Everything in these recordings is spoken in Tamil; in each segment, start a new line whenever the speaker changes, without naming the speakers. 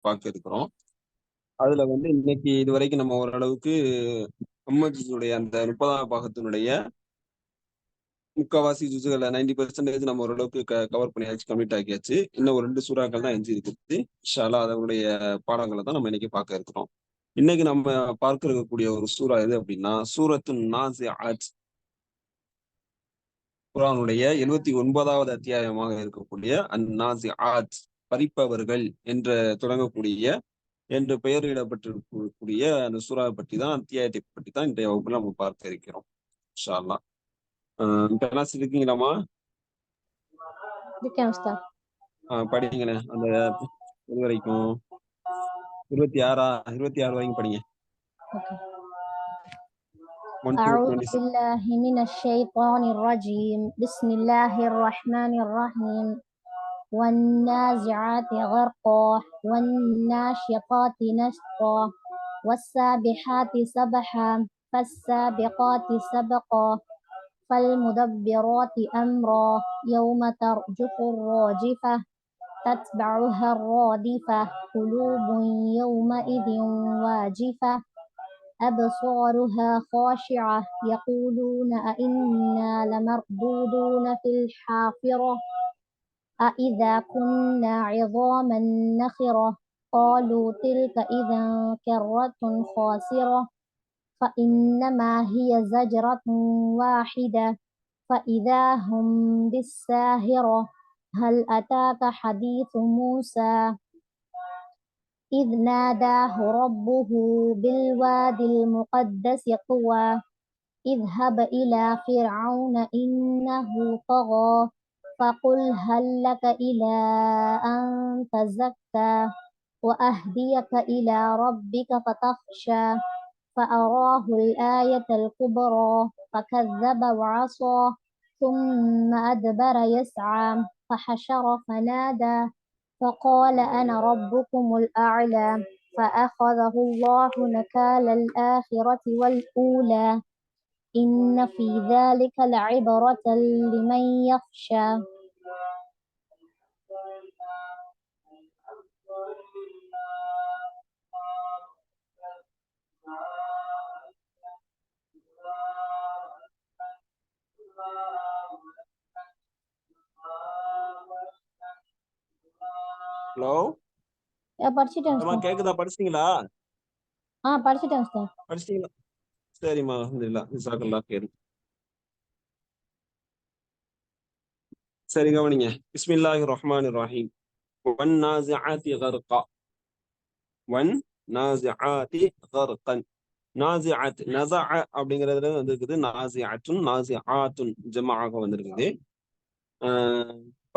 பார்க்க இருக்கிறோம். அதுல வந்து இன்னைக்கு இது வரைக்கும் நம்ம ஓரளவுக்கு முஹம்மதுடைய அந்த 30ஆம் பாகத்தினுடைய முக்காவாசி ஜுசுகளை 90% நம்ம ஓரளவுக்கு கவர் பண்ணியாச்சு, கம்ப்ளீட் ஆக்கியாச்சு. இன்னும் ஒரு 2 சூறாக்கள் தான் எஞ்சி இருக்குது. இன்ஷா அல்லாஹ் அதனுடைய பாடங்களை தான் நம்ம இன்னைக்கு பார்க்க இருக்கிறோம். இன்னைக்கு நம்ம பார்க்க இருக்கக்கூடிய ஒரு சூறா எது அப்படின்னா சூரத்துன் நாஸிஆத். குர்ஆனுடைய 79வது அத்தியாயமாக இருக்கக்கூடிய அந்நாஸிஆத், பறிப்பவர்கள் என்ற தொடங்கக்கூடிய என்று பெயரிடப்பட்டிருக்கக்கூடிய அந்த சூறாவை பற்றி தான், அத்தியாயத்தை பற்றி தான் இன்றைய வகுப்புல நம்ம பார்க்க இருக்கிறோம் இன்ஷா அல்லாஹ். கிளாஸ் இருக்கீங்களாமா? படிங்களே அந்த இது வரைக்கும் 26 வரைக்கும் படிங்க.
أعوذ بالله من الشيطان الرجيم. بسم الله الرحمن الرحيم. والنازعات غرقا والناشطات نشطا والسابحات سبحا فالسابقات سبقا فالمدبرات أمرا يوم ترجف الراجفة تتبعها الرادفة قلوب يومئذ واجفة أبصارها خاشعة يقولون أئنا لمردودون في الحافرة أإذا كنا عظاما نخرة قالوا تلك إذا كرة خاسرة فإنما هي زجرة واحدة فإذا هم بالساهرة هل أتاك حديث موسى إذ ناداه ربه بالوادي المقدس طوى اذهب إلى فرعون إنه طغى فقل هل لك إلى أن تزكى وأهديك إلى ربك فتخشى فأراه الآية الكبرى فكذب وعصى ثم أدبر يسعى فحشر فنادى فقال أنا ربكم الأعلى فأخذه الله نكال الآخرة والأولى إن في ذلك لعبرة لمن يخشى.
ஹலோ,
படிச்சிட்டேன்.
கேக்குதா? படிச்சிட்டீங்களா?
படிச்சிட்டேன் சார்.
படிச்சிட்டீங்களா? சரிம்மா, அல்ஹம்துலில்லாஹ், ஜஸாக்கல்லாஹ் கைர். சரி, கவனிங்க. பிஸ்மில்லாஹிர் ரஹ்மானிர் ரஹீம். வன் நாஸிஆத்தி கர்கா. வன் நாஸிஆத்தி கர்கன். நாஸிஆத், நஸஅ அப்படிங்கிறதுல வந்திருக்குது நாஸிஅத்துன், நாஸிஆத்துன் ஜமாஆக வந்திருக்குது.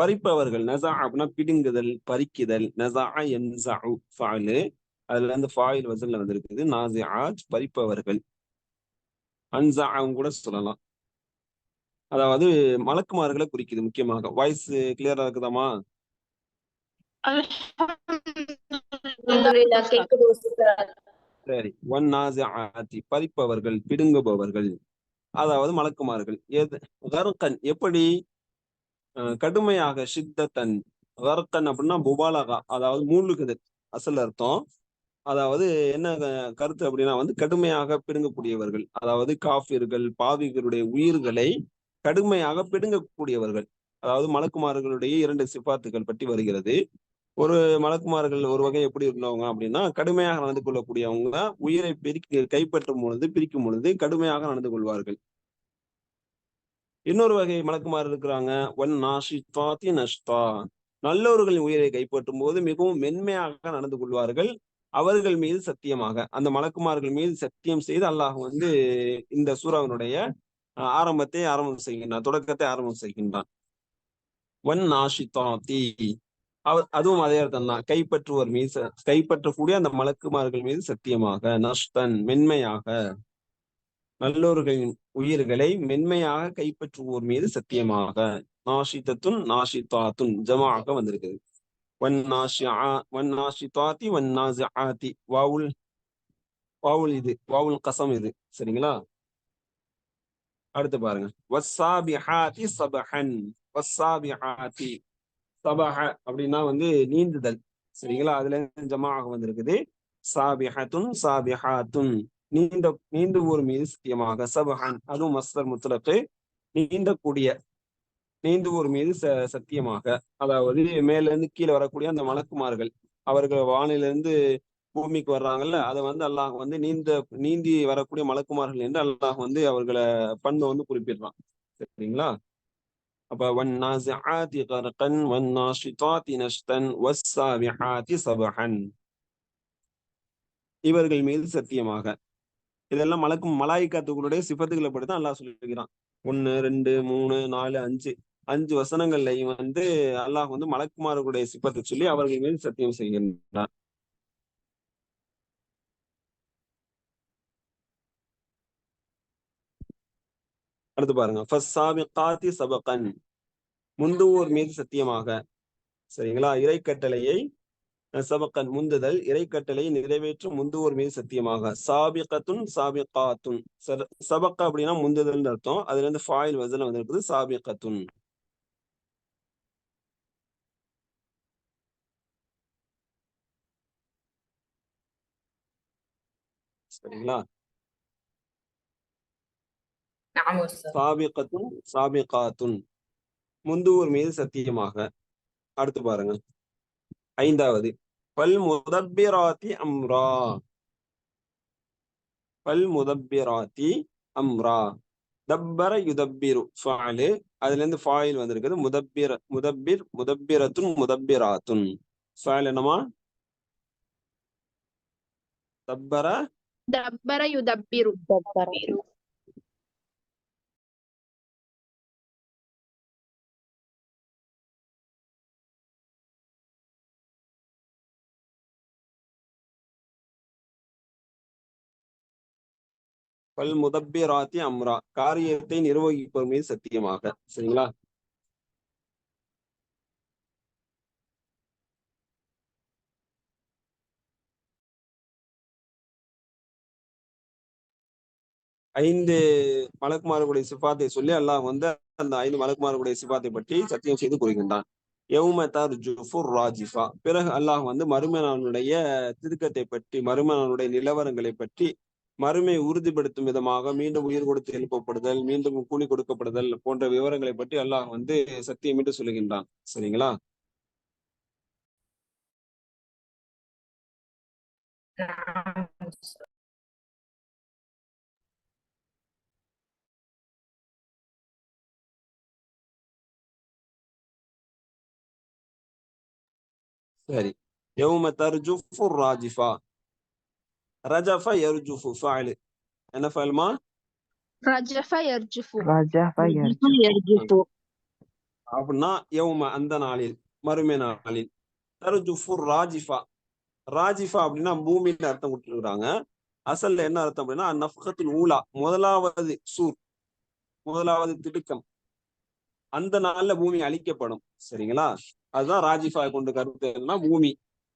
பறிப்பவர்கள், நஸஅ அப்படின்னா பிடுங்குதல், பறிக்குதல். நஸஅ யன்ஸஉ ஃபஅலு, அதுல இருந்து ஃபாயில் வஸன்ல வந்திருக்குது. நாஸிஆத் பறிப்பவர்கள், அன்ஸஅவும் கூட சொல்லலாம். அதாவது மலக்குமார்களை குறிக்குது முக்கியமாக. வாய்ஸ் கிளியரா இருக்குதாமா? சரி. ஒன் நாஸிஆத்தி பறிப்பவர்கள், பிடுங்குபவர்கள், அதாவது மலக்குமார்கள். கர்கன் எப்படி? கடுமையாக. ஷித்தத்தன். கர்கன் அப்படின்னா முபாலகா, அதாவது மூழ்குதல் அசல் அர்த்தம். அதாவது என்ன கருத்து அப்படின்னா வந்து கடுமையாக பிடுங்கக்கூடியவர்கள், அதாவது காஃபிர்கள், பாவிகளுடைய உயிர்களை கடுமையாக பிடுங்கக்கூடியவர்கள். அதாவது மலக்குமார்களுடைய 2 சிபாத்துகள் பற்றி வருகிறது. ஒரு மலக்குமார்கள் ஒரு வகை எப்படி இருந்தவங்க அப்படின்னா கடுமையாக நடந்து கொள்ளக்கூடியவங்க, உயிரை கைப்பற்றும் பொழுது, பிரிக்கும் பொழுது கடுமையாக நடந்து கொள்வார்கள். இன்னொரு வகை மலக்குமார் இருக்கிறாங்க, ஒன் நாஷித்தாத்தி நஷ்தா, நல்லவர்களின் உயிரை கைப்பற்றும் போது மிகவும் மென்மையாக நடந்து கொள்வார்கள். அவர்கள் மீது சத்தியமாக, அந்த மலக்குமார்கள் மீது சத்தியம் செய்து அல்லாஹ் வந்து இந்த சூறாவினுடைய ஆரம்பம் செய்கின்றான், தொடக்கத்தை ஆரம்பம் செய்கின்றான். ஒன் நாஷித்தாத்தி, அதுவும் அதே அர்த்தம் தான். கைப்பற்றுவோர் மீது, கைப்பற்றக்கூடிய அந்த மலக்குமார்கள் மீது சத்தியமாக. நஷ்தன், மென்மையாக, நல்லோர்களின் உயிர்களை மென்மையாக கைப்பற்றுவோர் மீது சத்தியமாக. நாஷிதத்துன், நாஷிதாத்துன் ஜமாஆக வந்திருக்குது. வன் நாஷிதாத்தி வன் நாஸிஆத்தி, வாவுல் இது வாவுல் கசம் இது. சரிங்களா? அடுத்து பாருங்க. வஸ்ஸாபிஹாத்தி சபஹன். வஸ்ஸாபிஹாத்தி சபஹ அப்படின்னா வந்து நீந்துதல். சரிங்களா? அதுல ஜமாஆக வந்திருக்குது. சாபிஹத்துன் சாபிஹாத்துன், நீந்துவோர் மீது சத்தியமாக. சபஹன், அதுவும் மஸ்தர் முத்லக், நீந்தக்கூடிய, நீந்துவோர் மீது சத்தியமாக. அதாவது மேல இருந்து கீழே வரக்கூடிய அந்த மலக்குமார்கள், அவர்கள் வானிலிருந்து பூமிக்கு வர்றாங்கல்ல, அதை வந்து அல்லாஹ் வந்து நீந்தி வரக்கூடிய மலக்குமார்கள் என்று அல்லாஹ் வந்து அவர்களை பண்பை வந்து குறிப்பிடுறான். சரிங்களா? அப்ப வன்னாசிஆதி கர்கன் வன்னாஷிதாதி நஷ்தன் வஸ்ஸாபிஹாதி சபஹன், இவர்கள் மீது சத்தியமாக. இதெல்லாம் மலாயிக்காத்துக்களுடைய சிபத்துகளை படி தான் அல்லாஹ் சொல்லியிருக்கிறான். 1, 2, 3, 4, 5 வசனங்கள்லையும் வந்து அல்லாஹ் வந்து மலக்குமார்களுடைய சிபத்தை சொல்லி அவர்கள் மீது சத்தியம் செய்கின்றான். அடுத்து பாருங்க, ஃபஸ்ஸாபிகாத்தி சபகன், முந்துவோர் மீது சத்தியமாக. சரிங்களா? இறைக்கட்டளையை சபக்கன், முந்துதல், இறைக்கட்டளையை நிறைவேற்றும் முந்துவோர் மீது சத்தியமாக. சாபிகத்துன் சாபிகாத்துன், சபக்க அப்படின்னா முந்துதல் அர்த்தம். அதுல இருந்து ஃபாயில் வசனம் வந்திருக்குது சாபிகத்துன். சரிங்களா? சாபிகத்துன் சாபிகாத்துன், முந்துவோர் மீது சத்தியமாக. அடுத்து பாருங்க, 5வது, பல் முதப்பிராத்தி அம்ரா. பல் முதப்பிராத்தி அம்ரா, தப்பர யுதப்பிரு ஃபாயிலு, அதுல இருந்து ஃபாயில் வந்திருக்குது முதப்பிரத்துன் முதப்பிராத்துன். ஃபாயில் என்னமா? தப்பர
யுதப்பிரு.
பல் முதப்பிராத்தி அம்ரா, காரியத்தை நிர்வகிப்பவர் மீது சத்தியமாக. சரிங்களா? ஐந்து மலக்குமார்களுடைய சிபாத்தை சொல்லி அல்லாஹ் வந்து அந்த 5 மலக்குமார்களுடைய சிபாத்தை பற்றி சத்தியம் செய்து கூறுகின்றான். யௌம தர்ஜுஃபுர் ராஜிஃபா, பிறகு அல்லாஹ் வந்து மறுமையினுடைய திருக்கத்தை பற்றி, மறுமையினுடைய நிலவரங்களை பற்றி, மறுமை உறுதிப்படுத்தும் விதமாக மீண்டும் உயிர் கொடுத்து எழுப்பப்படுதல், மீண்டும் கூலி கொடுக்கப்படுதல் போன்ற விவரங்களை பற்றி அல்லாஹ் வந்து சத்தியமிட்டு சொல்லுகின்றான். சரிங்களா? சரி, யௌம தர்ஜுஃபுர் ராஜிஃபா, ரஜஃப யர்ஜுஃபு ஃபாயில், என்ன ஃபாயில்மா?
ரஜஃப யர்ஜுஃபு.
அப்படின்னா யௌம, அந்த நாளில், மறுமை நாளில். தர்ஜுஃபுர் ராஜிஃபா, ராஜிஃபா அப்படின்னா பூமின்னு அர்த்தம் கொடுத்துருக்காங்க. அசல்ல என்ன அர்த்தம் அப்படின்னா நஃப்கத்துல் ஊலா, முதலாவது சூர், முதலாவது திடுக்கம், அந்த நாள்ல பூமி அழிக்கப்படும். சரிங்களா? அதுதான் ராஜிஃபா கொண்டு கருத்து என்னன்னா,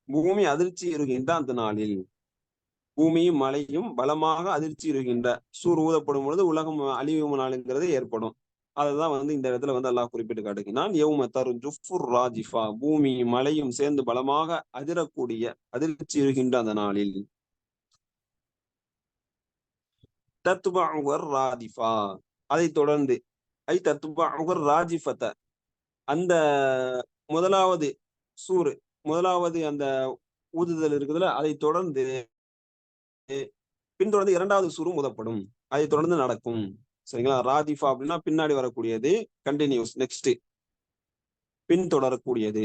பூமி அதிர்ச்சி இருக்கின்ற அந்த நாளில், பூமியும் மலையும் பலமாக அதிர்ச்சி இருக்கின்ற, சூர் ஊதப்படும் பொழுது உலகம் அழிவு நாளுங்கிறது ஏற்படும். அதுதான் வந்து இந்த இடத்துல வந்து அல்லாஹ் குறிப்பிட்டு காட்டுகிறான். யௌம தர்ஜுஃபுர் ராஜிஃபா, பூமி மலையும் சேர்ந்து பலமாக அதிரக்கூடிய, அதிர்ச்சி இருக்கின்ற அந்த நாளில். தத்பஉர் ராதிஃபா, அதை தொடர்ந்து, தத்பஉர் ராஜிஃபத, அந்த முதலாவது சூர், முதலாவது அந்த ஊதுதல் இருக்குதுல, அதை தொடர்ந்து பின்தொடர்ந்து 2வது சூரும் ஊதப்படும், அதை தொடர்ந்து நடக்கும். சரிங்களா? ராதிஃபா அப்படின்னா பின்னாடி வரக்கூடியது, கண்டினியூஸ், நெக்ஸ்ட், பின்தொடரக்கூடியது.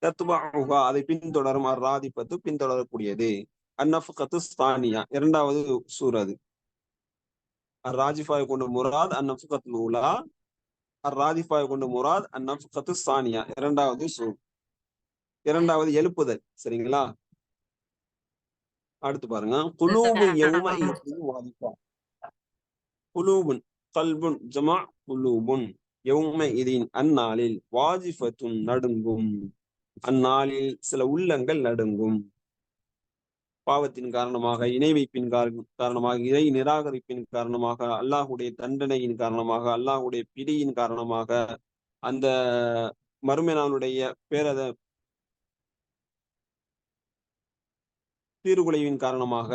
தத்பஉஹா, அதை பின்தொடரும். ராதிஃபத்து, பின்தொடரக்கூடியது. அந்நஃப்கத்து ஸ்தானியா, 2வது சூர் அது. ராஜிஃபாவை கொண்டு முராத் அந்நஃப்கத்துல் ஊலா, ராதிஃபாவை கொண்டு முராத் அந்நஃப்கத்து ஸ்தானியா, 2வது சூர், 2வது எழுப்புதல். சரிங்களா? அடுத்து பாருங்க, குலூபுன் யௌமஇதின் வாதிஃபா. குலூபுன், கல்புன் ஜமா குலூபுன், யௌமஇதின் அந்நாளில், வாஜிஃபத்துன் நடுங்கும், அந்நாளில் சில உள்ளங்கள் நடுங்கும். பாவத்தின் காரணமாக, இணை வைப்பின் காரணமாக, இறை நிராகரிப்பின் காரணமாக, அல்லாஹுடைய தண்டனையின் காரணமாக, அல்லாஹுடைய பிடியின் காரணமாக, அந்த மறுமை நாளுடைய சீர்குலைவின் காரணமாக.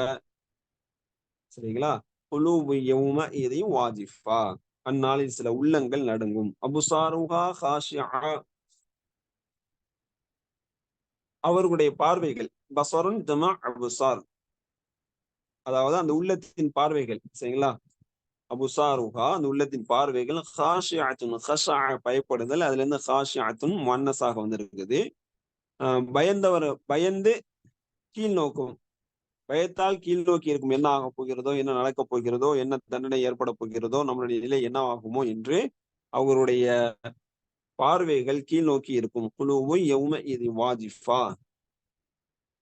சரிங்களா? குலூபு யௌம இதையும் வாஜிஃபா, அந்நாளில் சில உள்ளங்கள் நடுங்கும். அபுசாருஹா ஹாஷிஆ, அவர்களுடைய பார்வைகள், பஸருன் ஜமா அபுசார், அதாவது அந்த உள்ளத்தின் பார்வைகள். சரிங்களா? அபுசாருஹா, அந்த உள்ளத்தின் பார்வைகள், ஹாஷிஅத்துன், ஹஷா பயப்படுதல், அதுல இருந்து ஹாஷிஅத்துன் முன்னஸாக வந்திருக்குது. பயந்தவர் பயந்து கீழ் நோக்கும், பயத்தால் கீழ் நோக்கி இருக்கும். என்ன ஆக போகிறதோ, என்ன நடக்கப் போகிறதோ, என்ன தண்டனை ஏற்பட போகிறதோ, நம்மளுடைய நிலை என்ன ஆகுமோ என்று அவர்களுடைய பார்வைகள் கீழ் நோக்கி இருக்கும். குலூபு யௌம இதி வாஜிஃபா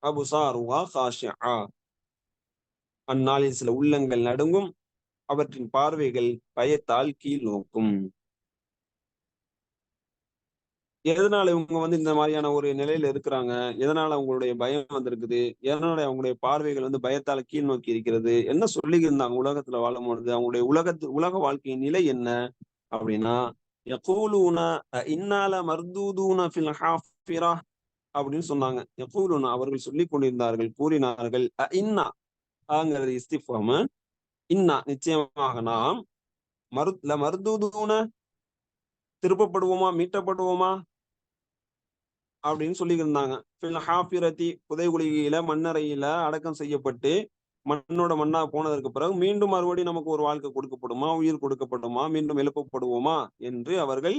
அபுசாருஹா ஹாஷிஆ, அந்நாளில் சில உள்ளங்கள் நடுங்கும், அவற்றின் பார்வைகள் பயத்தால் கீழ் நோக்கும். எதனால இவங்க இந்த மாதிரியான ஒரு நிலையில இருக்கிறாங்க? எதனால அவங்களுடைய பயம் வந்திருக்குது? எதனால அவங்களுடைய பார்வைகள் பயத்தால கீழ் நோக்கி இருக்கிறது? என்ன சொல்லி இருந்தாங்க உலகத்துல வாழும்பொழுது? அவங்களுடைய உலக வாழ்க்கையின் நிலை என்ன அப்படின்னா, யகூலூன இன்னால மர்தூதூன ஃபில் ஹாஃபிரா அப்படின்னு சொன்னாங்க. யகூலூன, அவர்கள் சொல்லிக் கொண்டிருந்தார்கள், கூறினார்கள். இன்னா ஆங்கிறது இஸ்திஃபாம். இன்னா நிச்சயமாக நாம், மர்தூதூன திருப்பப்படுவோமா, மீட்டப்படுவோமா அப்படின்னு சொல்லி இருந்தாங்க. ஃபில் ஹாஃபிரதி, புதைகுழியில, மண்ணறையில அடக்கம் செய்யப்பட்டு மண்ணோட மண்ணா போனதற்கு பிறகு மீண்டும் மறுபடியும் நமக்கு ஒரு வாழ்க்கை கொடுக்கப்படுமா, உயிர் கொடுக்கப்படுமா, மீண்டும் எழுப்பப்படுவோமா என்று அவர்கள்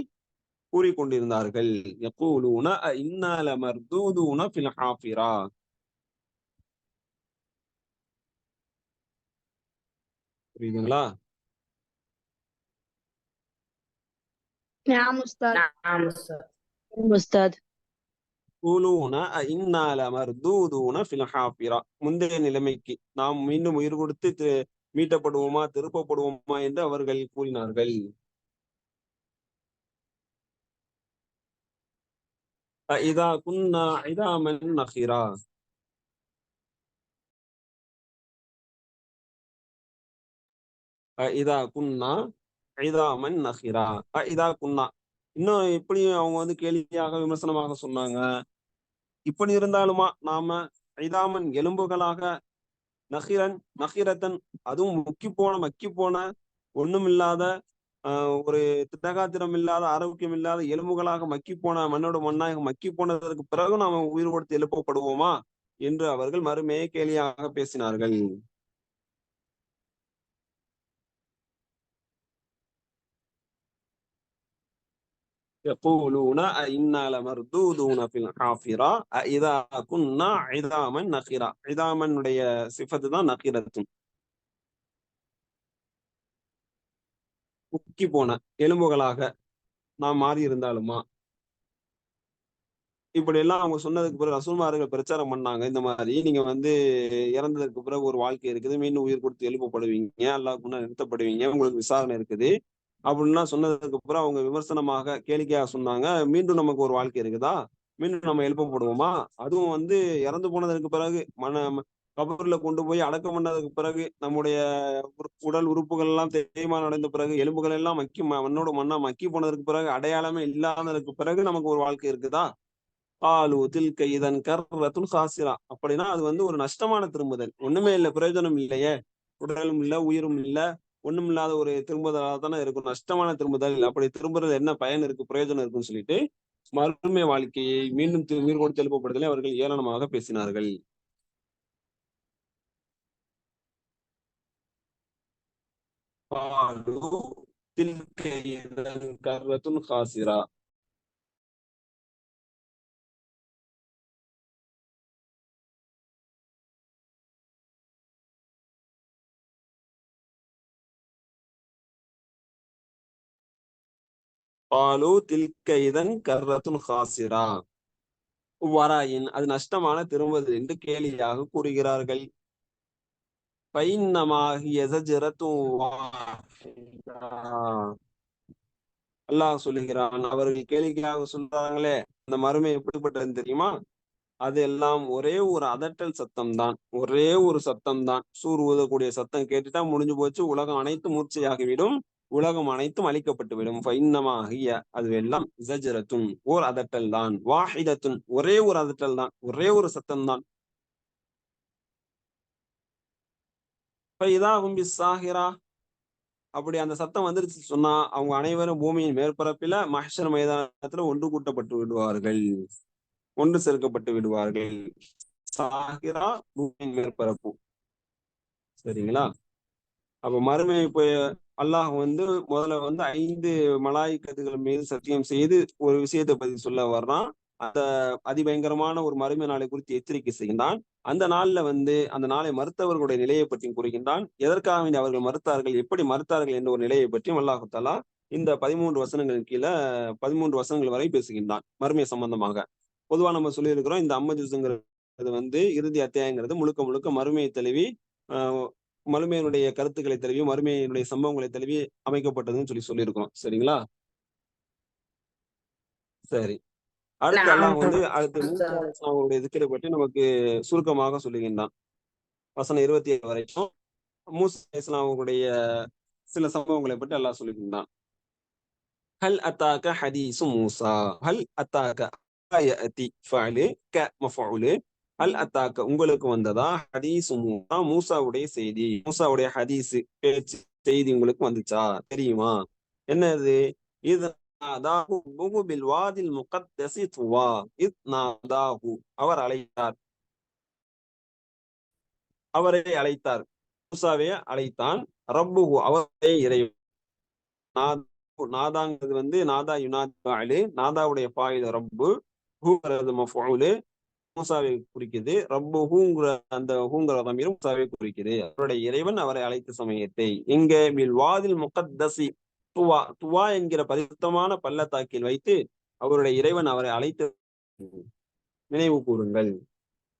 கூறிக்கொண்டிருந்தார்கள். யகூலூன இன்னா லமர்தூதூன ஃபில் ஹாஃபிரா. புரியுதுங்களா?
نعم أستاذ.
نعم أستاذ.
யகூலூன இன்னா லமர்தூதூன ஃபில் ஹாஃபிரா, முந்தைய நிலைமைக்கு நாம் மீண்டும் உயிர் கொடுத்து மீட்டப்படுவோமா, திருப்பப்படுவோமா என்று அவர்கள் கூறினார்கள். இதா குன்னா இதாமன் நஹிரா, இதா குன்னா இதாமன் நஹிரா, இதா குன்னா. இன்னும் எப்படி அவங்க கேலியாக விமர்சனமாக சொன்னாங்க. இப்படி இருந்தாலுமா நாம ஐதாமன் எலும்புகளாக, நஹிரன் நஹிரத்தன், அதுவும் மக்கி போன ஒண்ணுமில்லாத ஒரு திடகாத்திரம் இல்லாத, ஆரோக்கியம் இல்லாத எலும்புகளாக மக்கி போன, மண்ணோட மண்ணாக மக்கி போனதற்கு பிறகு நாம உயிர் கொடுத்து எழுப்பப்படுவோமா என்று அவர்கள் மறுமையை கேலியாக பேசினார்கள். يقولون أئنا لمردودون في الحافرة أئذا كنا عظاما نخرة. عظامனுடைய சிஃபத்து தான் நகிரத்துன், முக்கி போன எலும்புகளாக நாம் மாறி இருந்தாலுமா. இப்படி எல்லாம் அவங்க சொன்னதுக்கு பிறகு ரசூல்மார்கள் பிரச்சாரம் பண்ணாங்க. இந்த மாதிரி நீங்க இறந்ததுக்கு பிறகு ஒரு வாழ்க்கை இருக்குது, மீண்டும் உயிர் கொடுத்து எழுப்பப்படுவீங்க, அல்லாஹ்வுக்கு முன்னாடி நிறுத்தப்படுவீங்க, உங்களுக்கு விசாரணை இருக்குது அப்படின்லாம் சொன்னதுக்கு அப்புறம் அவங்க விமர்சனமாக கேளிக்கையாக சொன்னாங்க. மீண்டும் நமக்கு ஒரு வாழ்க்கை இருக்குதா, மீண்டும் நம்ம எழுப்பப்படுவோமா, அதுவும் இறந்து போனதற்கு பிறகு கபர்ல கொண்டு போய் அடக்கம் பண்ணதுக்கு பிறகு நம்முடைய உடல் உறுப்புகள் எல்லாம் தேய்மானம் அடைந்த பிறகு, எலும்புகள் எல்லாம் மண்ணோட மண்ணா மக்கி போனதற்கு பிறகு, அடையாளமே இல்லாததற்கு பிறகு நமக்கு ஒரு வாழ்க்கை இருக்குதா? ஆலு தில்க இதன் கர்ரத்துல் காசிரா, அப்படின்னா அது ஒரு நஷ்டமான திரும்புதல், ஒண்ணுமே இல்லை, பிரயோஜனம் இல்லையே, உடலும் இல்லை, உயிரும் இல்லை, ஒண்ணும் இல்லாத ஒரு திரும்புதலாக தானே இருக்கும், நஷ்டமான திரும்புதல். அப்படி திரும்புறது என்ன பயன் இருக்கு, பிரயோஜனம் இருக்குன்னு சொல்லிட்டு மறுமை வாழ்க்கையை மீண்டும் உயிர் கொடுத்து எழுப்பப்படுதலை அவர்கள் ஏளனமாக பேசினார்கள். தில்க இதன் கர்ரத்துல் காசிரா. பாலு தில்க இதன் கர்ரத்துன் காசிரா, வராயின் அது நஷ்டமான திரும்புதல் என்று கேலியாக கூறுகிறார்கள். அல்லாஹ் சொல்லுகிறான், அவர்கள் கேளிக்கையாக சொல்றாங்களே அந்த மறுமை எப்படிப்பட்டது தெரியுமா? அது எல்லாம் ஒரே ஒரு அதட்டல் சத்தம் தான், ஒரே ஒரு சத்தம் தான். சூர் ஊதக்கூடிய சத்தம் கேட்டுட்டா முடிஞ்சு போச்சு, உலகம் அனைத்தும் மூர்ச்சையாகிவிடும், உலகம் அனைத்தும் அழிக்கப்பட்டு விடும். ஃபைன்னமாகிய அது எல்லாம் ஜஜரத்துன், ஓர் அதட்டல் தான், வாஹிதத்துன் ஒரே ஒரு அதட்டல் தான், ஒரே ஒரு சத்தம் தான். இதாகும் பிஸ்ஸாஹிரா, அப்படி அந்த சத்தம் வந்துருச்சு சொன்னா அவங்க அனைவரும் பூமியின் மேற்பரப்பில மஹ்ஷர் மைதானத்துல ஒன்று கூட்டப்பட்டு விடுவார்கள், ஒன்று சேர்க்கப்பட்டு விடுவார்கள். சாஹிரா பூமியின் மேற்பரப்பு. சரிங்களா? அப்ப மறுமை இப்ப அல்லாஹ் வந்து முதல்ல வந்து 5 மலாயிக்கத்துகள் மீது சத்தியம் செய்து ஒரு விஷயத்தை பத்தி சொல்ல வர்றான். அந்த அதிபயங்கரமான ஒரு மறுமை நாளை குறித்து எச்சரிக்கை செய்கின்றான். அந்த நாள்ல வந்து அந்த நாளை மறுத்தவர்களுடைய நிலையை பற்றியும் கூறுகின்றான். எதற்காக வேண்டி அவர்கள் மறுத்தார்கள், எப்படி மறுத்தார்கள் என்ற ஒரு நிலையை பற்றியும் அல்லாஹு தஆலா இந்த 13 வசனங்களின் கீழே 13 வசனங்கள் வரை பேசுகின்றான் மறுமை சம்பந்தமாக. பொதுவா நம்ம சொல்லியிருக்கிறோம், இந்த அம்மஜுஸ்ங்கிறது வந்து இறுதி அத்தியாயங்கிறது முழுக்க முழுக்க மறுமையை தழுவி மறுமையினுடைய கருத்துக்களை தழுவி மறுமையினுடைய சம்பவங்களை தழுவி அமைக்கப்பட்டதுன்னு சொல்லியிருக்கோம். சரிங்களா? சரி, அடுத்து அல்லாஹ் வந்து அடுத்து மூசா அலைஹிஸ்ஸலாமுடைய திக்ரை பற்றி நமக்கு சுருக்கமாக சொல்லுகின்றான். வசனம் 27 வரைக்கும் மூசா அலைஹிஸ்ஸலாமுடைய சில சம்பவங்களை பற்றி அல்லாஹ் சொல்லுகின்றான். ஹல் அத்தாக்க ஹதீசு மூசா, ஹல் அத்தாக்க யஅதி ஃபஅலு க மஃஊலு, ஹல் அத்தாக்க உங்களுக்கு வந்ததா, ஹதீசு மூசா மூசாவுடைய செய்தி, மூசாவுடைய ஹதீஸ் பேச்சு செய்தி உங்களுக்கு வந்துச்சா, தெரியுமா? என்னது? இது நாதாஹு பில் வாதில் முகத்தஸி துவா, இத் நாதாஹு அவர் அழைத்தார், அவரை அழைத்தார், மூசாவை அழைத்தான். ரப்புஹு அவரே இறைவன். நாதாங்கிறது வந்து நாதா யுனாதி ஃபாயிலு, நாதாவுடைய ஃபாயில் ரப்பு, ஹூங்கிறது மஃஊலு, மூசாவை குறிக்குது. ரப்பு ஹூங்கிற அந்த ஹூங்கிற தமீர் மூசாவை குறிக்குது. அவருடைய இறைவன் அவரை அழைத்த சமயத்தை எங்க பில் வாதில் முகத்தஸி துவா, துவா என்கிற பரிசுத்தமான பள்ளத்தாக்கில் வைத்து அவருடைய இறைவன் அவரை அழைத்து நினைவு கூறுங்கள்.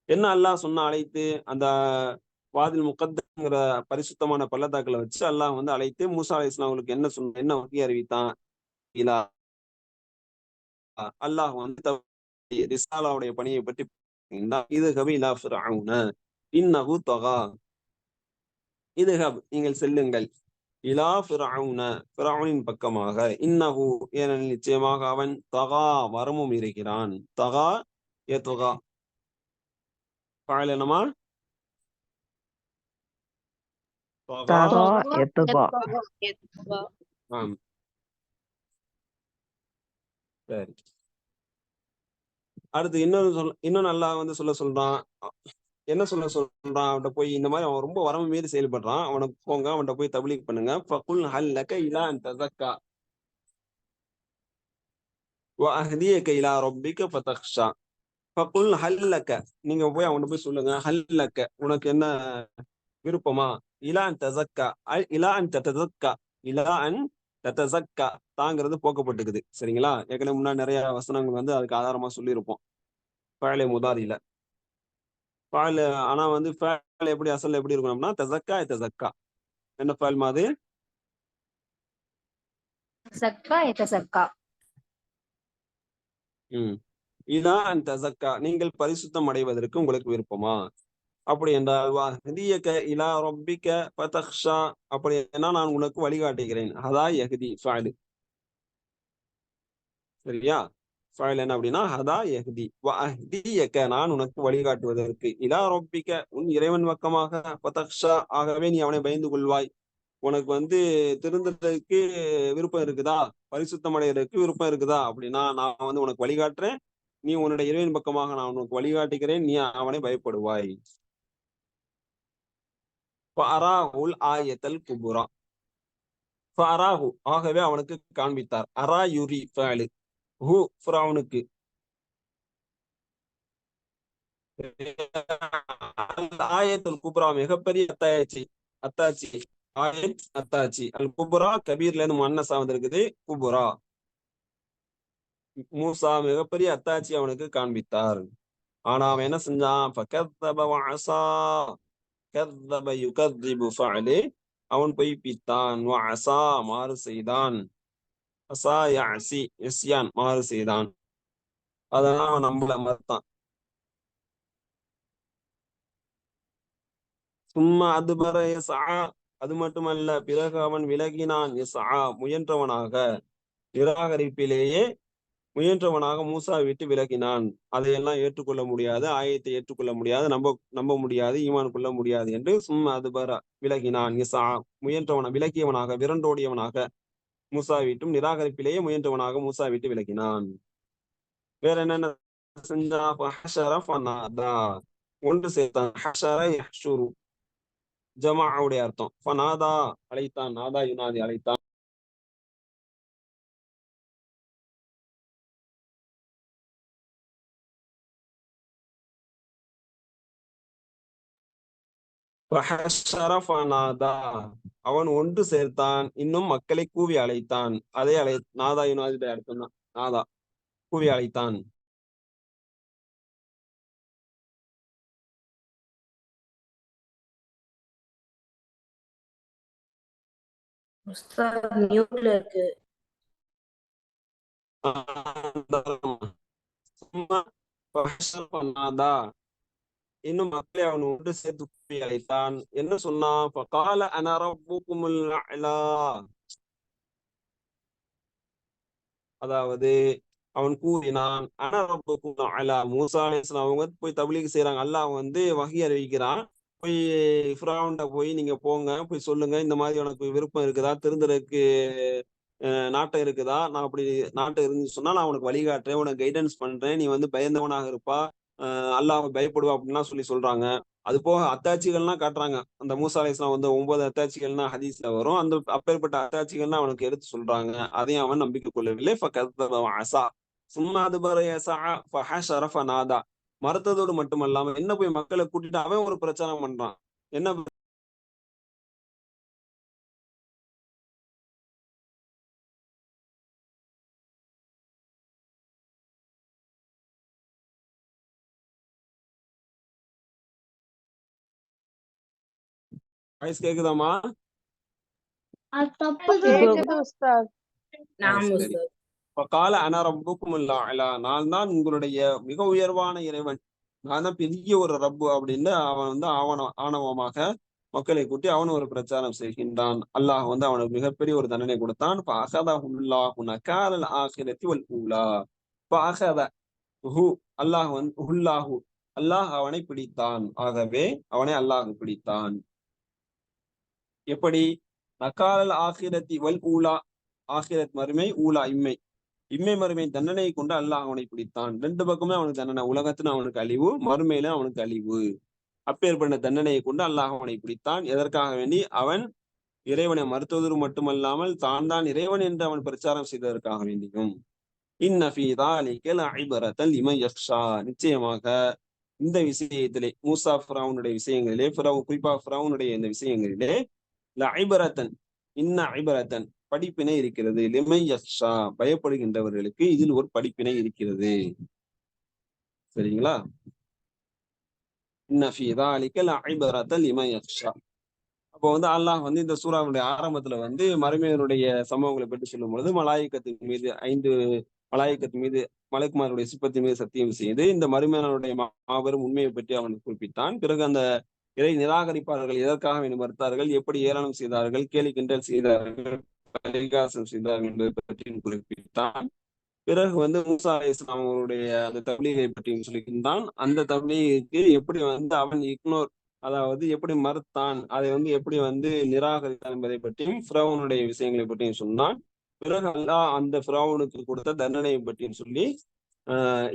என்ன அல்லாஹ் சொன்ன அழைத்து? அந்த வாதில் முகத்தங்கிற பரிசுத்தமான பள்ளத்தாக்கில் வச்சு அல்லாஹ் வந்து அழைத்து மூசா அலைஹிஸ்ஸலாம் அவங்களுக்கு என்ன சொன்ன, என்ன வகை அறிவித்தான்? இலா அல்லாஹ் வந்து ரிசாலாவுடைய பணியை பற்றி இதுஹப் இலா ஃபிர்அவுன இன்னஹு தகா, இதுஹப் நீங்கள் செல்லுங்கள், இலா ஃபிர்அவுன ஃபிர்அவுனின் பக்கமாக, இன்னஹு ஏனெனில் நிச்சயமாக அவன் தகா வரமும் இருக்கிறான். தகா யத்கா ஃபஅல் என்னமா? தகா
طغى يطغى.
ஆம், சரி. அடுத்து இன்னொன்னு அல்லாஹ் வந்து சொல்றான். என்ன சொல்றான்? அவன்கிட்ட போய் இந்த மாதிரி அவன் ரொம்ப வரம்பு மீறி செயல்படுறான், அவனுக்கு போங்க, அவன்கிட்ட போய் தப்லீக் பண்ணுங்க. ஃபகுல் ஹல் லக இலா அன் தஸக்கா வ அஹ்தியக இலா ரப்பிக ஃபதக்ஷா. ஃபகுல் ஹல் லக, நீங்க போய் அவன்கிட்ட போய் சொல்லுங்க, ஹல் லக உனக்கு என்ன விருப்பமா, இலா an தஸக்கா Ila an ததஸக்கா, Ila an ததஸக்கா தாங்கிறது போக்கப்பட்டிருக்குது. சரிங்களா? ஏற்கனவே முன்னாடி நிறைய வசனங்கள் வந்து அதுக்கு ஆதாரமா சொல்லியிருப்போம். ஃபஅலே முதாரில ஃபஅல், ஆனா வந்து ஃபஅல் எப்படி அசல்ல எப்படி இருக்கணும்னா தஸக்கா தஸக்கா. என்ன ஃபஅல் மாது?
زكى يتزكى.
இதா அன் தஸக்கா நீங்கள் பரிசுத்தம் அடைவதற்கு உங்களுக்கு விருப்பமா? அப்படி என்றால் வஹ்தியக இலா ரப்பிக ஃபதக்ஷா, அப்படி என்ன நான் உனக்கு வழிகாட்டுகிறேன். ஹதா யஹ்தி ஃபஅல். சரியா? ஃபஅல் என்ன அப்படின்னா ஹதா யஹ்தி, வஹ்தியக நான் உனக்கு வழிகாட்டுவதற்கு, இலா ரப்பிக உன் இறைவன் பக்கமாக, ஃபதக்ஷா ஆகவே நீ அவனை பயந்து கொள்வாய். உனக்கு வந்து திருந்துறதுக்கு விருப்பம் இருக்குதா, பரிசுத்தம் அடைகிறதுக்கு விருப்பம் இருக்குதா அப்படின்னா நான் வந்து உனக்கு வழிகாட்டுறேன், நீ உன்னுடைய இறைவன் பக்கமாக நான் உனக்கு வழிகாட்டுகிறேன், நீ அவனை பயப்படுவாய். ஃபஅராஹுல் ஆயத்தல் குபுரா, ஃபஅராஹு ஆகவே அவனுக்கு காண்பித்தார். அரா யுரி ஃபஅலு, ஹு ஃபிரௌனுக்கு, ஆயத்துல் குப்ரா மிகப்பெரிய அத்தாட்சி, அத்தாட்சி ஆயத் அத்தாட்சி. அல் குப்ரா கபீர்ல இருந்து முன்னஸா வந்திருக்குது, குப்ரா. மூசா மிகப்பெரிய அத்தாட்சி அவனுக்கு காண்பித்தார். ஆனா அவன் என்ன செஞ்சான்? ஃபகத்தப வஅஸா, கத்தப யுகத்திபு ஃபஅலு அவன் பொய்ப்பித்தான், வஅஸா மாறு செய்தான், அஸா யஅஸி இஸ்யான் மாறு செய்தான், அதனால அவன் நம்மள மறுத்தான். சும்மா அதுபர யஸ்ஆ, அது மட்டுமல்ல பிறகு அவன் விலகினான், யஸ்ஆ முயன்றவனாக, நிராகரிப்பிலேயே முயன்றவனாக மூசாவை விட்டு விலகினான். அதையெல்லாம் ஏற்றுக்கொள்ள முடியாது, ஆயத்தை ஏற்றுக்கொள்ள முடியாது, நம்ப முடியாது, ஈமான் கொள்ள முடியாது என்று சும்மா அதுபர விலகினான். விலகியவனாக, விரண்டோடியவனாக மூசா விட்டும் நிராகரிப்பிலேயே முயன்றவனாக மூசா விட்டு விலகினான். வேற என்னென்ன செஞ்சான்? ஒன்று சேர்த்தான். ஹஷர யஹ்ஷுரு ஜமாவுடைய அர்த்தம். ஃபனாதா அழைத்தான், நாதா யுனாதி அழைத்தான். அவன் ஒன்று சேர்த்தான், இன்னும் மக்களை கூவி அழைத்தான். அதே நாதா யுனாதியுடைய அர்த்தம் தான். நாதா கூவி அழைத்தான்.
மியூட்ல இருக்கு.
இன்னும் மக்களை அவன் ஒன்று சேர்த்து கூவி அழைத்தான். என்ன சொன்னான்? ஃபகால அன ரப்புக்குமுல் அலா. அதாவது அவன் கூறினான், அன ரப்புக்கும் அலா. மூசா அலைஹிஸ்ஸலாம் அவங்க போய் தப்லீக் செய்யறாங்க. அல்லாஹ் வந்து வஹி அறிவிக்கிறான். போய் ஃபிரௌன்ட்ட போய் நீங்க போங்க, போய் சொல்லுங்க, இந்த மாதிரி உனக்கு விருப்பம் இருக்குதா, திருந்துறதுக்கு நாட்டம் இருக்குதா, நான் அப்படி நாட்டம் இருந்து சொன்னா நான் உனக்கு வழிகாட்டுறேன், உனக்கு கைடன்ஸ் பண்றேன், நீ வந்து பயந்தவனாக இருப்பா, அல்லாஹ் பயப்படுவா அப்படின்லாம் சொல்றாங்க. அது போக அத்தாட்சிகள்லாம் காட்டுறாங்க. அந்த மூசா அலைஹிஸ்ஸலாம் வந்து 9 அத்தாட்சிகள்னா ஹதீஸ்ல வரும். அந்த அப்பேற்பட்ட அத்தாட்சிகள்லாம் அவனுக்கு எடுத்து சொல்றாங்க. அதையும் அவன் நம்பிக்கை கொள்ளவில்லை. சும்மா அது மறுத்ததோடு மட்டுமல்லாம என்ன போய் மக்களை கூட்டிட்டு அவன் ஒரு பிரச்சாரம் பண்றான். என்ன வாய்ஸ் கேக்குதாமா?
கேக்குது உஸ்தாத்.
சரி. கால அன ரப்புக்குமுல் அலா. நான் தான் உங்களுடைய மிக உயர்வான இறைவன், நான் தான் பெரிய ஒரு ரப்பு அப்படின்னு அவன் வந்து ஆணவமாக மக்களை கூட்டி அவன் ஒரு பிரச்சாரம் செய்கின்றான். அல்லாஹ் வந்து அவனுக்கு மிகப்பெரிய ஒரு தண்டனை கொடுத்தான். அல்லாஹ் அவனை பிடித்தான். ஆகவே அவனை அல்லாஹ் பிடித்தான். எப்படி? நகாலல் ஆகிரத்தி வல் ஊலா. ஆகிரத் மறுமை, ஊலா இம்மை மறுமை தண்டனையை கொண்டு அல்லாஹ் அவனை பிடித்தான். ரெண்டு பக்கமே அவனுக்கு தண்டனை. உலகத்துல அவனுக்கு அழிவு, மறுமையில அவனுக்கு அழிவு. அப்பேற்பட்ட தண்டனையை கொண்டு அல்லாஹ் அவனை பிடித்தான். எதற்காக வேண்டி? அவன் இறைவனை மறுத்தது மட்டுமல்லாமல் தான் இறைவன் என்று அவன் பிரச்சாரம் செய்ததற்காக வேண்டியும். நிச்சயமாக இந்த விஷயத்திலே, மூசா ஃபிரௌனுடைய விஷயங்களிலே, குறிப்பா ஃபிரௌனுடைய இந்த விஷயங்களிலே படிப்பினை இருக்கிறது. லிமை யக்ஷா, பயப்படுகின்றவர்களுக்கு இதில் ஒரு படிப்பினை இருக்கிறது. சரிங்களா? அப்போ வந்து அல்லாஹ் வந்து இந்த சூறாவுடைய ஆரம்பத்துல வந்து மறுமையினுடைய சம்பவங்களை பற்றி சொல்லும் பொழுது மலாயிக்கத்தின் மீது 5 மலாயிக்கத்தின் மீது மலக்குமாருடைய சிப்பத்தின் மீது சத்தியம் செய்து இந்த மறுமையினுடைய மாபெரும் உண்மையை பற்றி அவன் குறிப்பிட்டான். பிறகு அந்த இறை நிராகரிப்பாளர்கள் எதற்காக மறுத்தார்கள், எப்படி ஏளனம் செய்தார்கள், கேலி கிண்டல் செய்தார்கள், பரிகாசம் செய்தார்கள் என்பதை பற்றியும் குறிப்பிட்டான். பிறகு வந்து மூசா அலைஹிஸ்ஸலாம் அவருடைய அந்த தப்லீகை பற்றியும் சொல்லியிருந்தான். அந்த தப்லீகுக்கு எப்படி வந்து அவன் இக்னோர், அதாவது எப்படி மறுத்தான், அதை வந்து எப்படி வந்து நிராகரித்தான் என்பதை பற்றியும் ஃபிரௌனுடைய விஷயங்களை பற்றியும் சொன்னான். பிறகு அல்லாஹ் அந்த ஃபிரௌனுக்கு கொடுத்த தண்டனையை பற்றியும் சொல்லி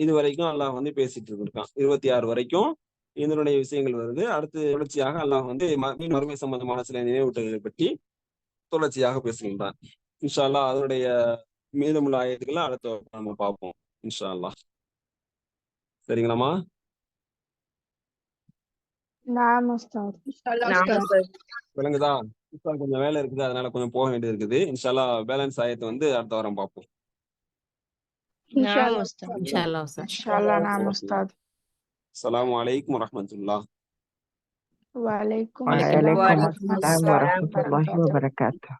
இது வரைக்கும் அல்லாஹ் வந்து பேசிட்டு இருக்கான். 26 வரைக்கும் இதனுடைய விஷயங்கள் வருது. அடுத்து தொடர்ச்சியாக அல்லாஹ் வந்து மறுமை சம்பந்தமான சில நினைவூட்டல்களை பற்றி தொடர்ச்சியாக பேசுகின்றான். இன்ஷா அல்லாஹ் அதனுடைய மீதமுள்ள ஆயத்துக்களை அடுத்த நம்ம பார்ப்போம் இன்ஷா அல்லாஹ். சரிங்களாமா? விளங்குதா? கொஞ்சம் வேலை இருக்குது, அதனால கொஞ்சம் போக வேண்டியது இருக்குது. இன்ஷா அல்லாஹ் பேலன்ஸ் ஆயத்தை வந்து அடுத்த வாரம் பார்ப்போம். அஸ்ஸலாமு அலைக்கும் வரஹ்மத்துல்லாஹ்.
وعليكم السلام ورحمة الله وبركاته.